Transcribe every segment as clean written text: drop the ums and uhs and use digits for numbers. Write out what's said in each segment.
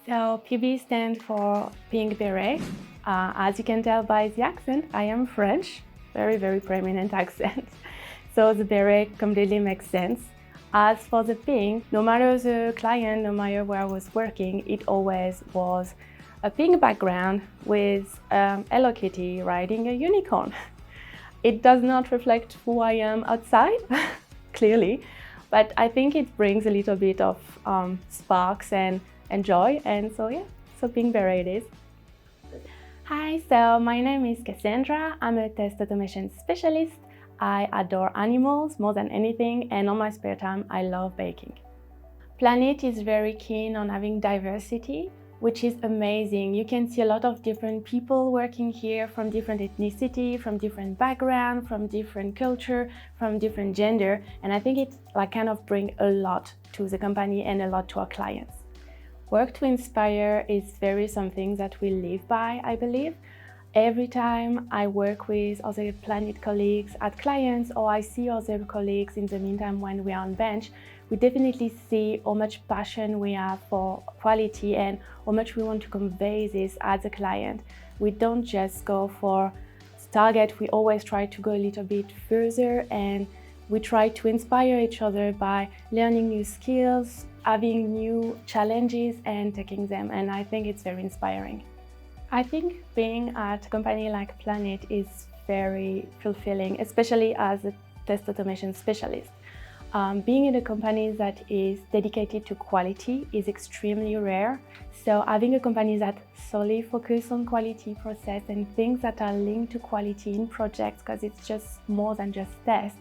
So PB stands for Pink Beret. As you can tell by the accent, I am French, very prominent accent. So the beret completely makes sense. As for the pink, no matter the client, no matter where I was working, it always was a pink background with Hello Kitty riding a unicorn. It does not reflect who I am outside, clearly, but I think it brings a little bit of sparks and joy, and so yeah, so pink beret it is. Hi, so my name is Cassandra. I'm a test automation specialist. I adore animals more than anything, and on my spare time, I love baking. Planet is very keen on having diversity, which is amazing. You can see a lot of different people working here from different ethnicity, from different background, from different culture, from different gender, and I think it kind of brings a lot to the company and a lot to our clients. Work to inspire is very something that we live by, I believe. Every time I work with other Planet colleagues at clients, or I see other colleagues in the meantime when we are on bench, we definitely see how much passion we have for quality and how much we want to convey this as a client. We don't just go for target, we always try to go a little bit further, and we try to inspire each other by learning new skills, having new challenges and taking them, and I think it's very inspiring. I think being at a company like Planet is very fulfilling, especially as a test automation specialist. Being in a company that is dedicated to quality is extremely rare. So having a company that solely focuses on quality process and things that are linked to quality in projects, because it's just more than just test,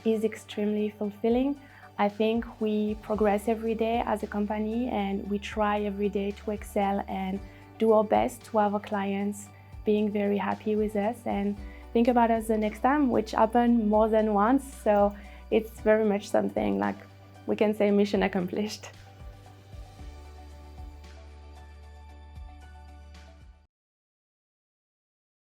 is extremely fulfilling. I think we progress every day as a company, and we try every day to excel and do our best to have our clients being very happy with us and think about us the next time, which happened more than once. So it's very much something like we can say mission accomplished.